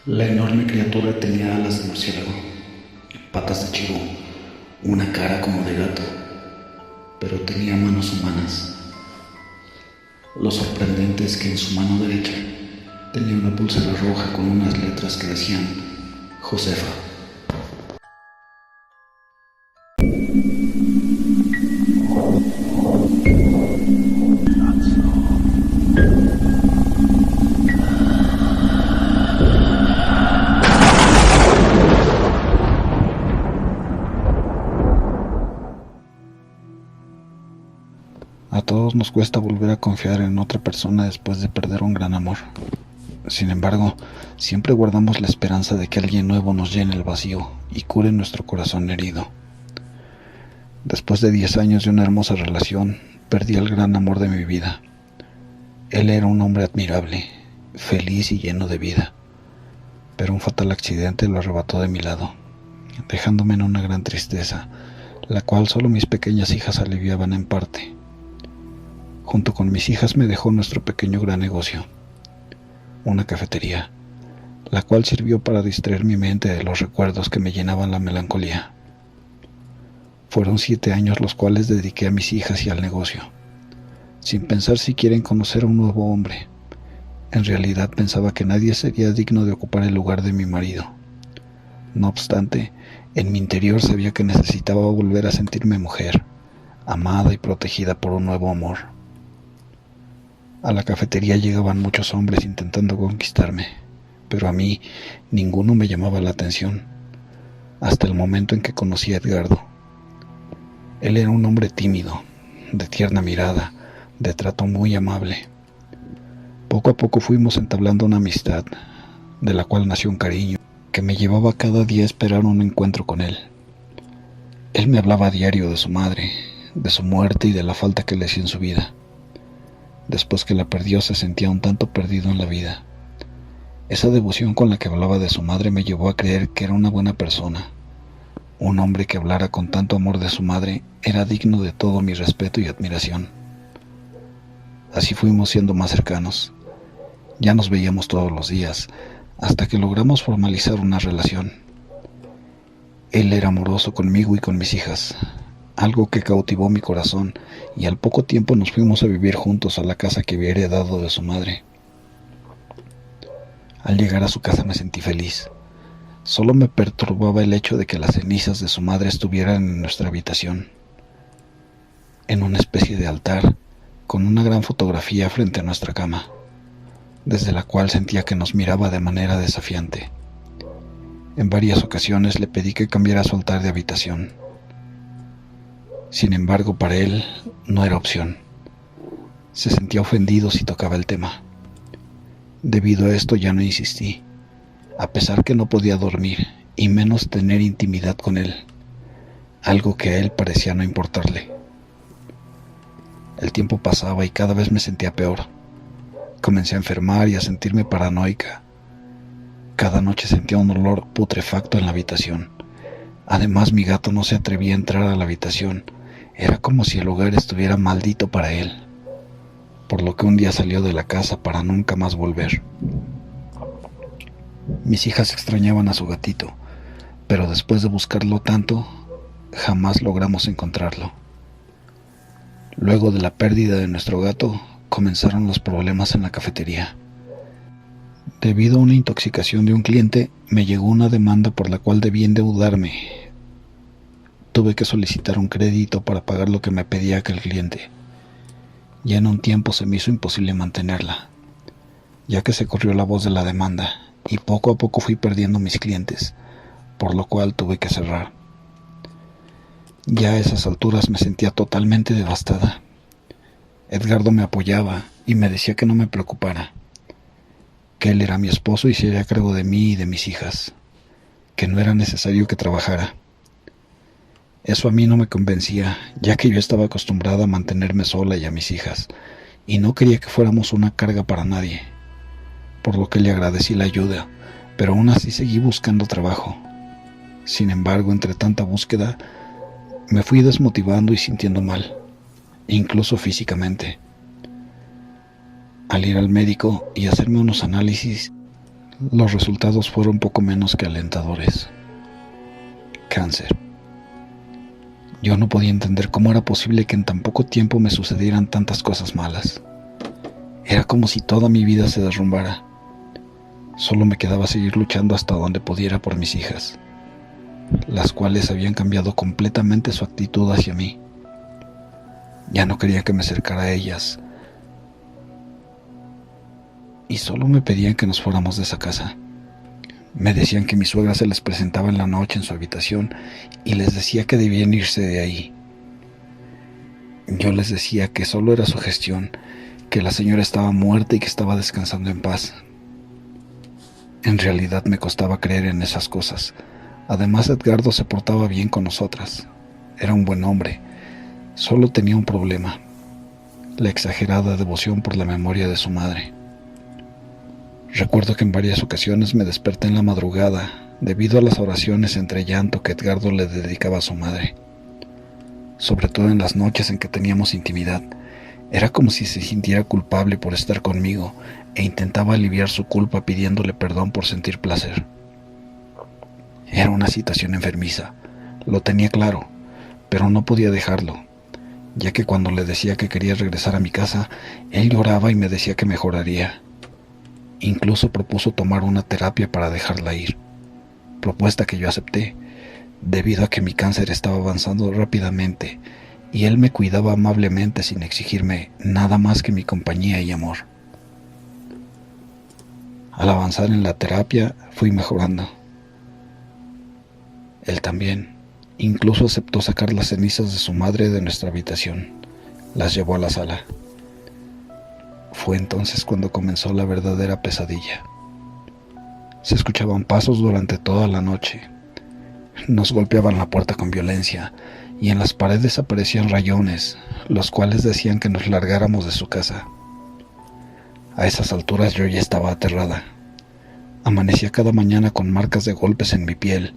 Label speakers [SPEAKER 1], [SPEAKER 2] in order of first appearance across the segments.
[SPEAKER 1] La enorme criatura tenía alas de murciélago, patas de chivo, una cara como de gato, pero tenía manos humanas. Lo sorprendente es que en su mano derecha tenía una pulsera roja con unas letras que decían Josefa. A todos nos cuesta volver a confiar en otra persona después de perder un gran amor. Sin embargo, siempre guardamos la esperanza de que alguien nuevo nos llene el vacío y cure nuestro corazón herido. Después de 10 años de una hermosa relación, perdí el gran amor de mi vida. Él era un hombre admirable, feliz y lleno de vida, pero un fatal accidente lo arrebató de mi lado, dejándome en una gran tristeza, la cual solo mis pequeñas hijas aliviaban en parte. Junto con mis hijas me dejó nuestro pequeño gran negocio, una cafetería, la cual sirvió para distraer mi mente de los recuerdos que me llenaban la melancolía. Fueron 7 años los cuales dediqué a mis hijas y al negocio, sin pensar siquiera en conocer a un nuevo hombre. En realidad pensaba que nadie sería digno de ocupar el lugar de mi marido. No obstante, en mi interior sabía que necesitaba volver a sentirme mujer, amada y protegida por un nuevo amor. A la cafetería llegaban muchos hombres intentando conquistarme, pero a mí ninguno me llamaba la atención, hasta el momento en que conocí a Edgardo. Él era un hombre tímido, de tierna mirada, de trato muy amable. Poco a poco fuimos entablando una amistad, de la cual nació un cariño que me llevaba cada día a esperar un encuentro con él. Él me hablaba a diario de su madre, de su muerte y de la falta que le hacía en su vida. Después que la perdió se sentía un tanto perdido en la vida. Esa devoción con la que hablaba de su madre me llevó a creer que era una buena persona. Un hombre que hablara con tanto amor de su madre era digno de todo mi respeto y admiración. Así fuimos siendo más cercanos. Ya nos veíamos todos los días, hasta que logramos formalizar una relación. Él era amoroso conmigo y con mis hijas, algo que cautivó mi corazón, y al poco tiempo nos fuimos a vivir juntos a la casa que había heredado de su madre. Al llegar a su casa me sentí feliz. Solo me perturbaba el hecho de que las cenizas de su madre estuvieran en nuestra habitación, en una especie de altar, con una gran fotografía frente a nuestra cama, desde la cual sentía que nos miraba de manera desafiante. En varias ocasiones le pedí que cambiara su altar de habitación. Sin embargo, para él no era opción. Se sentía ofendido si tocaba el tema. Debido a esto ya no insistí, a pesar que no podía dormir y menos tener intimidad con él, algo que a él parecía no importarle. El tiempo pasaba y cada vez me sentía peor. Comencé a enfermar y a sentirme paranoica. Cada noche sentía un olor putrefacto en la habitación. Además, mi gato no se atrevía a entrar a la habitación. Era como si el lugar estuviera maldito para él, por lo que un día salió de la casa para nunca más volver. Mis hijas extrañaban a su gatito, pero después de buscarlo tanto, jamás logramos encontrarlo. Luego de la pérdida de nuestro gato, comenzaron los problemas en la cafetería. Debido a una intoxicación de un cliente, me llegó una demanda por la cual debía endeudarme. Tuve que solicitar un crédito para pagar lo que me pedía aquel cliente. Ya en un tiempo se me hizo imposible mantenerla, ya que se corrió la voz de la demanda y poco a poco fui perdiendo mis clientes, por lo cual tuve que cerrar. Ya a esas alturas me sentía totalmente devastada. Edgardo me apoyaba y me decía que no me preocupara, que él era mi esposo y se haría cargo de mí y de mis hijas, que no era necesario que trabajara. Eso a mí no me convencía, ya que yo estaba acostumbrada a mantenerme sola y a mis hijas, y no quería que fuéramos una carga para nadie, por lo que le agradecí la ayuda, pero aún así seguí buscando trabajo. Sin embargo, entre tanta búsqueda, me fui desmotivando y sintiendo mal, incluso físicamente. Al ir al médico y hacerme unos análisis, Los resultados fueron poco menos que alentadores. Cáncer. Yo no podía entender cómo era posible que en tan poco tiempo me sucedieran tantas cosas malas. Era como si toda mi vida se derrumbara. Solo me quedaba seguir luchando hasta donde pudiera por mis hijas, las cuales habían cambiado completamente su actitud hacia mí. Ya no quería que me acercara a ellas y solo me pedían que nos fuéramos de esa casa. Me decían que mi suegra se les presentaba en la noche en su habitación y les decía que debían irse de ahí. Yo les decía que solo era su gestión, que la señora estaba muerta y que estaba descansando en paz. En realidad me costaba creer en esas cosas. Además, Edgardo se portaba bien con nosotras. Era un buen hombre. Solo tenía un problema: la exagerada devoción por la memoria de su madre. Recuerdo que en varias ocasiones me desperté en la madrugada debido a las oraciones entre llanto que Edgardo le dedicaba a su madre. Sobre todo en las noches en que teníamos intimidad, era como si se sintiera culpable por estar conmigo e intentaba aliviar su culpa pidiéndole perdón por sentir placer. Era una situación enfermiza, lo tenía claro, pero no podía dejarlo, ya que cuando le decía que quería regresar a mi casa, él lloraba y me decía que mejoraría. Incluso propuso tomar una terapia para dejarla ir, propuesta que yo acepté, debido a que mi cáncer estaba avanzando rápidamente y él me cuidaba amablemente sin exigirme nada más que mi compañía y amor. Al avanzar en la terapia, fui mejorando. Él también. Incluso aceptó sacar las cenizas de su madre de nuestra habitación. Las llevó a la sala. Fue entonces cuando comenzó la verdadera pesadilla. Se escuchaban pasos durante toda la noche. Nos golpeaban la puerta con violencia y en las paredes aparecían rayones, los cuales decían que nos largáramos de su casa. A esas alturas yo ya estaba aterrada. Amanecía cada mañana con marcas de golpes en mi piel,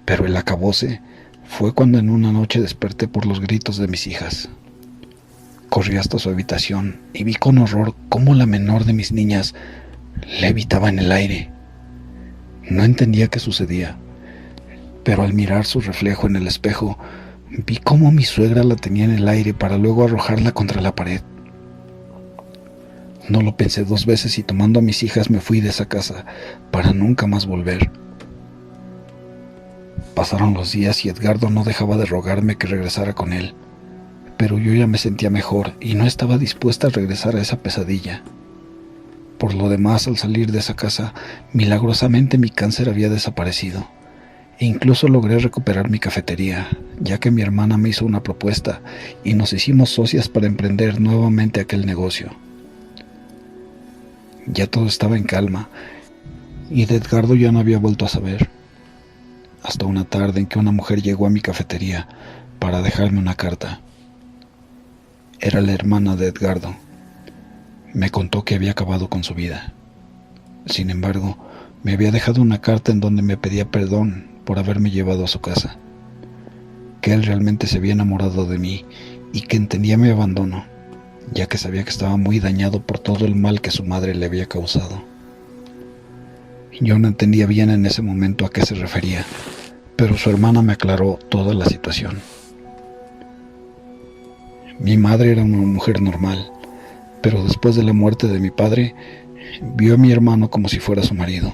[SPEAKER 1] pero el acabose fue cuando en una noche desperté por los gritos de mis hijas. Corrí hasta su habitación y vi con horror cómo la menor de mis niñas levitaba en el aire. No entendía qué sucedía, pero al mirar su reflejo en el espejo, vi cómo mi suegra la tenía en el aire para luego arrojarla contra la pared. No lo pensé dos veces y tomando a mis hijas me fui de esa casa para nunca más volver. Pasaron los días y Edgardo no dejaba de rogarme que regresara con él, pero yo ya me sentía mejor y no estaba dispuesta a regresar a esa pesadilla. Por lo demás, al salir de esa casa, milagrosamente mi cáncer había desaparecido e incluso logré recuperar mi cafetería, ya que mi hermana me hizo una propuesta y nos hicimos socias para emprender nuevamente aquel negocio. Ya todo estaba en calma y de Edgardo ya no había vuelto a saber, hasta una tarde en que una mujer llegó a mi cafetería para dejarme una carta. Era la hermana de Edgardo. Me contó que había acabado con su vida. Sin embargo, me había dejado una carta en donde me pedía perdón por haberme llevado a su casa, que él realmente se había enamorado de mí y que entendía mi abandono, ya que sabía que estaba muy dañado por todo el mal que su madre le había causado. Yo no entendía bien en ese momento a qué se refería, pero su hermana me aclaró toda la situación. Mi madre era una mujer normal, pero después de la muerte de mi padre, vio a mi hermano como si fuera su marido.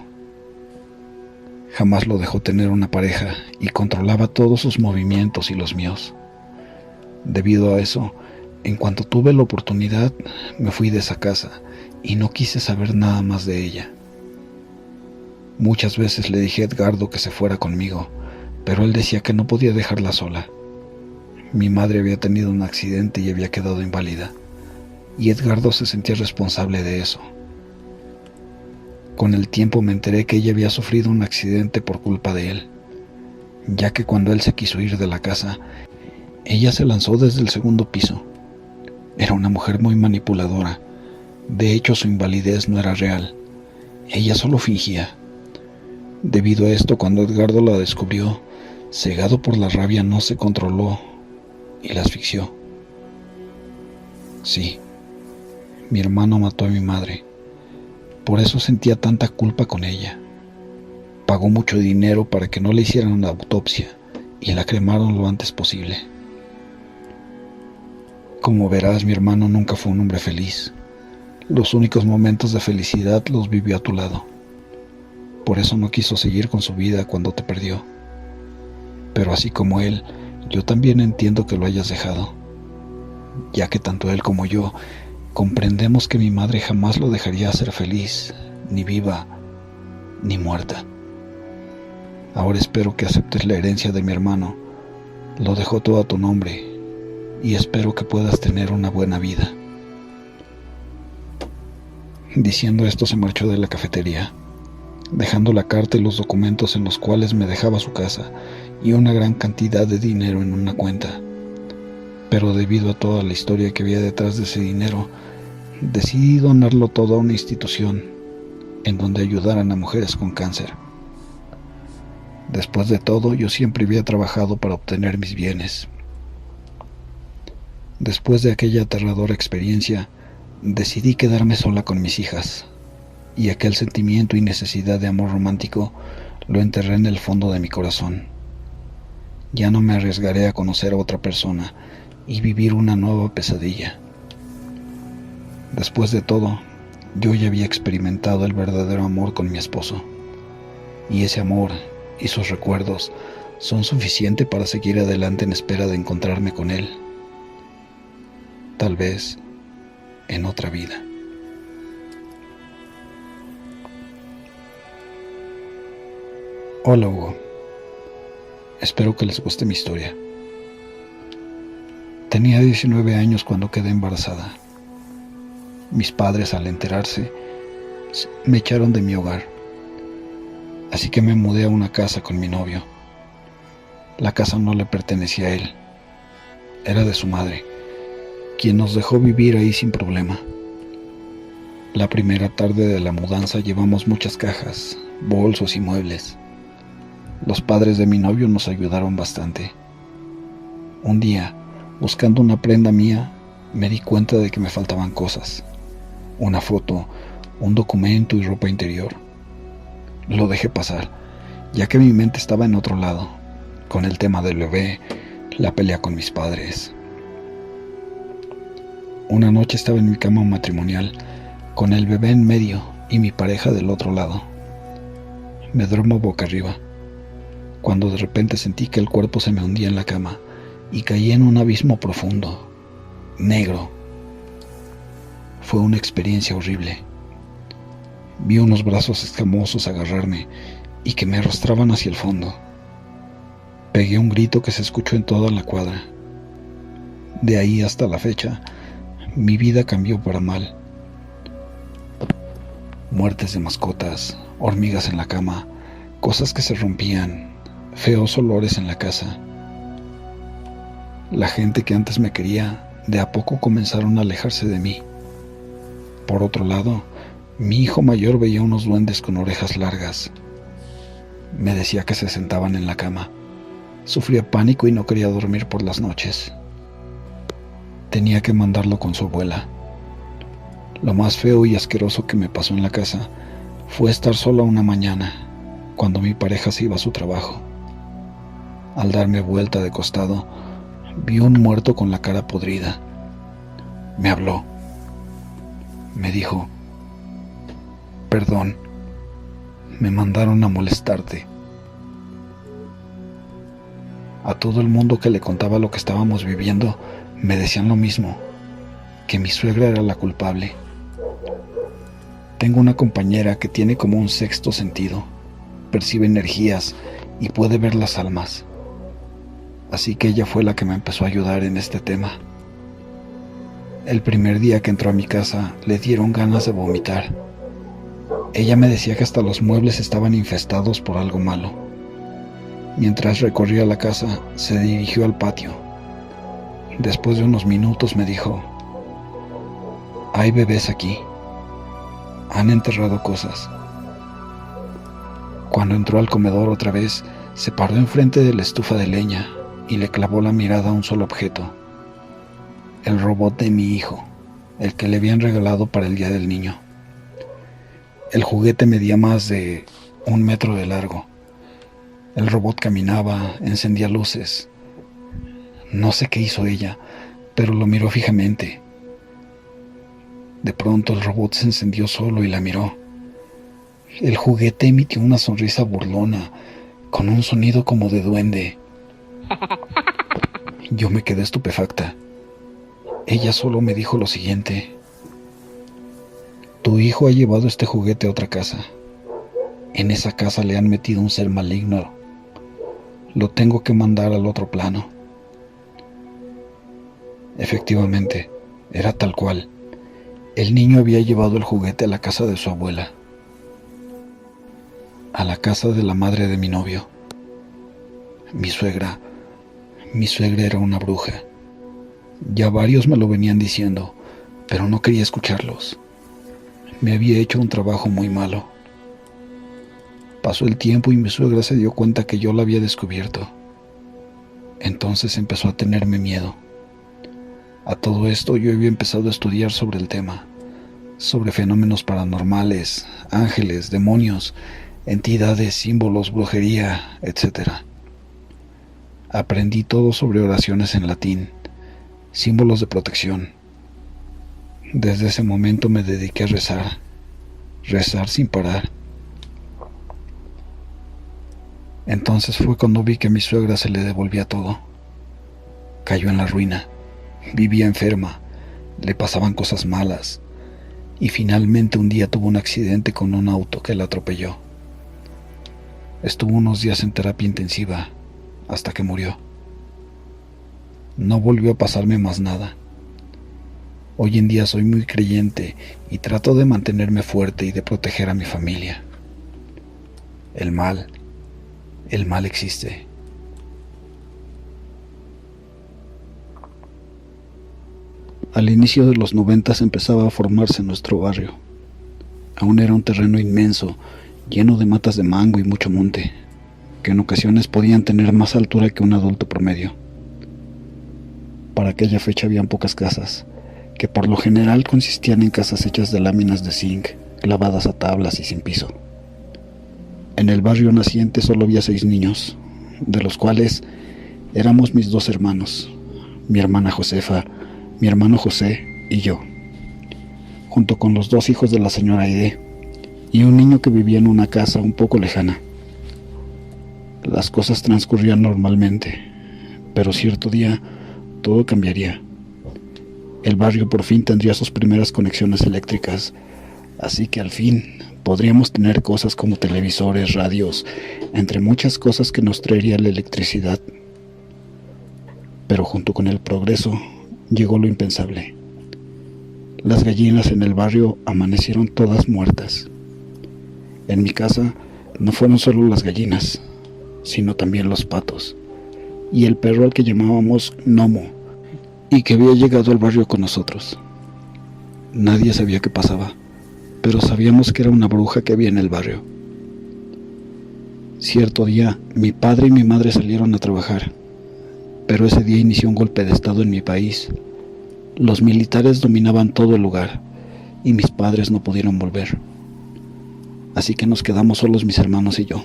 [SPEAKER 1] Jamás lo dejó tener una pareja y controlaba todos sus movimientos y los míos. Debido a eso, en cuanto tuve la oportunidad, me fui de esa casa y no quise saber nada más de ella. Muchas veces le dije a Edgardo que se fuera conmigo, pero él decía que no podía dejarla sola. Mi madre había tenido un accidente y había quedado inválida, y Edgardo se sentía responsable de eso. Con el tiempo me enteré que ella había sufrido un accidente por culpa de él, ya que cuando él se quiso ir de la casa, ella se lanzó desde el segundo piso. Era una mujer muy manipuladora. De hecho, su invalidez no era real. Ella solo fingía. Debido a esto, cuando Edgardo la descubrió, cegado por la rabia, no se controló y la asfixió. Sí, mi hermano mató a mi madre. Por eso sentía tanta culpa con ella. Pagó mucho dinero para que no le hicieran una autopsia y la cremaron lo antes posible. Como verás, mi hermano nunca fue un hombre feliz. Los únicos momentos de felicidad los vivió a tu lado. Por eso no quiso seguir con su vida cuando te perdió. Pero así como él, yo también entiendo que lo hayas dejado, ya que tanto él como yo comprendemos que mi madre jamás lo dejaría ser feliz, ni viva, ni muerta. Ahora espero que aceptes la herencia de mi hermano. Lo dejó todo a tu nombre y espero que puedas tener una buena vida. Diciendo esto se marchó de la cafetería, dejando la carta y los documentos en los cuales me dejaba su casa y una gran cantidad de dinero en una cuenta. Pero debido a toda la historia que había detrás de ese dinero, decidí donarlo todo a una institución en donde ayudaran a mujeres con cáncer. Después de todo, yo siempre había trabajado para obtener mis bienes. Después de aquella aterradora experiencia, decidí quedarme sola con mis hijas, y aquel sentimiento y necesidad de amor romántico lo enterré en el fondo de mi corazón. Ya no me arriesgaré a conocer a otra persona y vivir una nueva pesadilla. Después de todo, yo ya había experimentado el verdadero amor con mi esposo, y ese amor y sus recuerdos son suficientes para seguir adelante en espera de encontrarme con él. Tal vez en otra vida. Hola Hugo, espero que les guste mi historia. Tenía 19 años cuando quedé embarazada. Mis padres, al enterarse, me echaron de mi hogar, así que me mudé a una casa con mi novio. La casa no le pertenecía a él, era de su madre, quien nos dejó vivir ahí sin problema. La primera tarde de la mudanza llevamos muchas cajas, bolsos y muebles. Los padres de mi novio nos ayudaron bastante. Un día, buscando una prenda mía, me di cuenta de que me faltaban cosas. Una foto, un documento y ropa interior. Lo dejé pasar, ya que mi mente estaba en otro lado, con el tema del bebé, la pelea con mis padres. Una noche estaba en mi cama matrimonial, con el bebé en medio y mi pareja del otro lado. Me duermo boca arriba, cuando de repente sentí que el cuerpo se me hundía en la cama y caí en un abismo profundo, negro. Fue una experiencia horrible. Vi unos brazos escamosos agarrarme y que me arrastraban hacia el fondo. Pegué un grito que se escuchó en toda la cuadra. De ahí hasta la fecha, mi vida cambió para mal. Muertes de mascotas, hormigas en la cama, cosas que se rompían, feos olores en la casa. La gente que antes me quería, de a poco comenzaron a alejarse de mí. Por otro lado, mi hijo mayor veía unos duendes con orejas largas. Me decía que se sentaban en la cama. Sufría pánico y no quería dormir por las noches. Tenía que mandarlo con su abuela. Lo más feo y asqueroso que me pasó en la casa fue estar sola una mañana, cuando mi pareja se iba a su trabajo. Al darme vuelta de costado, vi un muerto con la cara podrida. Me habló. Me dijo: perdón, me mandaron a molestarte. A todo el mundo que le contaba lo que estábamos viviendo, me decían lo mismo, que mi suegra era la culpable. Tengo una compañera que tiene como un sexto sentido, percibe energías y puede ver las almas. Así que ella fue la que me empezó a ayudar en este tema. El primer día que entró a mi casa, le dieron ganas de vomitar. Ella me decía que hasta los muebles estaban infestados por algo malo. Mientras recorría la casa, se dirigió al patio. Después de unos minutos me dijo: hay bebés aquí. Han enterrado cosas. Cuando entró al comedor otra vez, se paró enfrente de la estufa de leña y le clavó la mirada a un solo objeto: el robot de mi hijo, el que le habían regalado para el día del niño. El juguete medía más de 1 metro de largo. El robot caminaba, encendía luces. No sé qué hizo ella, pero lo miró fijamente. De pronto el robot se encendió solo y la miró. El juguete emitió una sonrisa burlona, con un sonido como de duende. Yo me quedé estupefacta. Ella solo me dijo lo siguiente: tu hijo ha llevado este juguete a otra casa. En esa casa le han metido un ser maligno. Lo tengo que mandar al otro plano. Efectivamente, era tal cual. El niño había llevado el juguete a la casa de su abuela, a la casa de la madre de mi novio. Mi suegra era una bruja. Ya varios me lo venían diciendo, pero no quería escucharlos. Me había hecho un trabajo muy malo. Pasó el tiempo y mi suegra se dio cuenta que yo la había descubierto. Entonces empezó a tenerme miedo. A todo esto yo había empezado a estudiar sobre el tema, sobre fenómenos paranormales, ángeles, demonios, entidades, símbolos, brujería, etc. Aprendí todo sobre oraciones en latín, símbolos de protección. Desde ese momento me dediqué a rezar sin parar. Entonces fue cuando vi que a mi suegra se le devolvía todo. Cayó en la ruina, vivía enferma, le pasaban cosas malas, y finalmente un día tuvo un accidente con un auto que la atropelló. Estuvo unos días en terapia intensiva, hasta que murió. No volvió a pasarme más nada. Hoy en día soy muy creyente y trato de mantenerme fuerte y de proteger a mi familia. El mal existe. Al inicio de los 90 empezaba a formarse nuestro barrio. Aún era un terreno inmenso, lleno de matas de mango y mucho monte, que en ocasiones podían tener más altura que un adulto promedio. Para aquella fecha habían pocas casas, que por lo general consistían en casas hechas de láminas de zinc, clavadas a tablas y sin piso. En el barrio naciente solo había 6 niños, de los cuales éramos mis 2 hermanos, mi hermana Josefa, mi hermano José y yo, junto con los 2 hijos de la señora Aide y un niño que vivía en una casa un poco lejana. Las cosas transcurrían normalmente, pero cierto día todo cambiaría. El barrio por fin tendría sus primeras conexiones eléctricas, así que al fin podríamos tener cosas como televisores, radios, entre muchas cosas que nos traería la electricidad. Pero junto con el progreso llegó lo impensable. Las gallinas en el barrio amanecieron todas muertas. En mi casa no fueron solo las gallinas, sino también los patos, y el perro al que llamábamos Nomo, y que había llegado al barrio con nosotros. Nadie sabía qué pasaba, pero sabíamos que era una bruja que había en el barrio. Cierto día, mi padre y mi madre salieron a trabajar, pero ese día inició un golpe de estado en mi país. Los militares dominaban todo el lugar, y mis padres no pudieron volver. Así que nos quedamos solos mis hermanos y yo.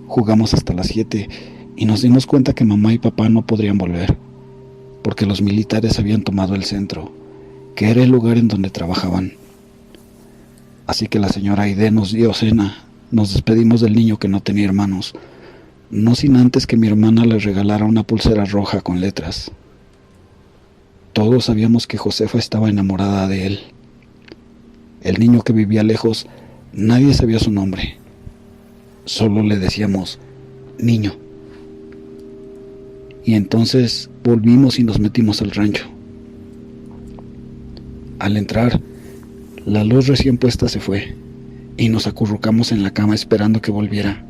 [SPEAKER 1] Jugamos hasta las 7 y nos dimos cuenta que mamá y papá no podrían volver, porque los militares habían tomado el centro, que era el lugar en donde trabajaban. Así que la señora Aide nos dio cena, nos despedimos del niño que no tenía hermanos, no sin antes que mi hermana le regalara una pulsera roja con letras. Todos sabíamos que Josefa estaba enamorada de él. El niño que vivía lejos, nadie sabía su nombre. Solo le decíamos, niño. Y entonces volvimos y nos metimos al rancho. Al entrar, la luz recién puesta se fue, y nos acurrucamos en la cama esperando que volviera.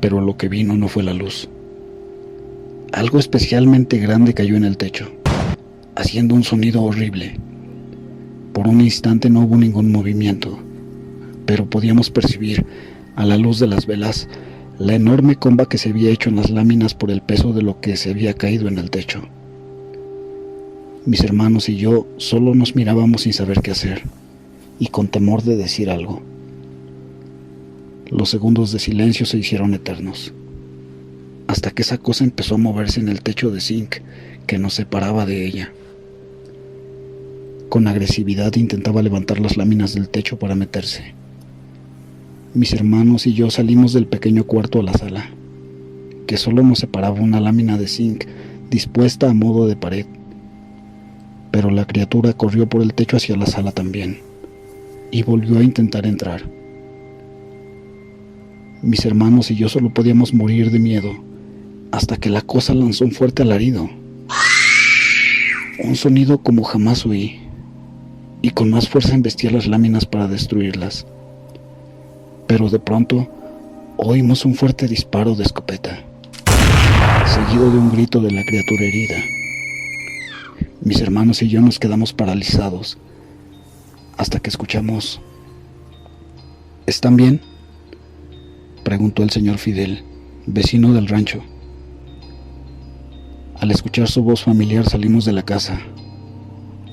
[SPEAKER 1] Pero lo que vino no fue la luz. Algo especialmente grande cayó en el techo, haciendo un sonido horrible. Por un instante no hubo ningún movimiento, pero podíamos percibir, a la luz de las velas, la enorme comba que se había hecho en las láminas por el peso de lo que se había caído en el techo. Mis hermanos y yo solo nos mirábamos sin saber qué hacer. y con temor de decir algo. Los segundos de silencio se hicieron eternos, hasta que esa cosa empezó a moverse en el techo de zinc que nos separaba de ella. Con agresividad intentaba levantar las láminas del techo para meterse. Mis hermanos y yo salimos del pequeño cuarto a la sala, que solo nos separaba una lámina de zinc dispuesta a modo de pared. Pero la criatura corrió por el techo hacia la sala también, y volvió a intentar entrar. Mis hermanos y yo solo podíamos morir de miedo, hasta que la cosa lanzó un fuerte alarido. Un sonido como jamás oí, y con más fuerza embestía las láminas para destruirlas. Pero de pronto oímos un fuerte disparo de escopeta, seguido de un grito de la criatura herida. Mis hermanos y yo nos quedamos paralizados, hasta que escuchamos: ¿Están bien?, preguntó el señor Fidel, vecino del rancho. Al escuchar su voz familiar salimos de la casa,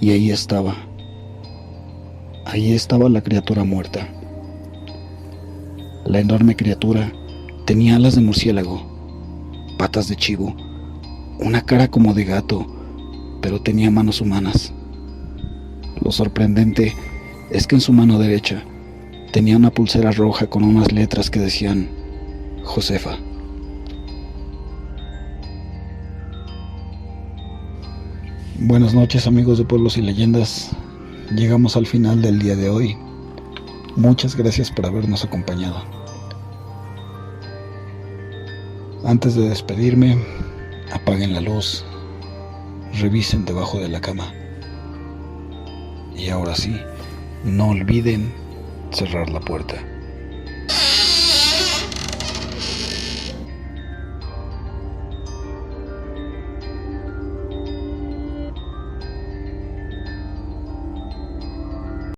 [SPEAKER 1] y ahí estaba la criatura muerta. La enorme criatura tenía alas de murciélago, patas de chivo, una cara como de gato, pero tenía manos humanas. Lo sorprendente es que en su mano derecha tenía una pulsera roja con unas letras que decían Josefa. Buenas noches, amigos de Pueblos y Leyendas. Llegamos al final del día de hoy. Muchas gracias por habernos acompañado. Antes de despedirme, apaguen la luz, revisen debajo de la cama. Y ahora sí, no olviden cerrar la puerta.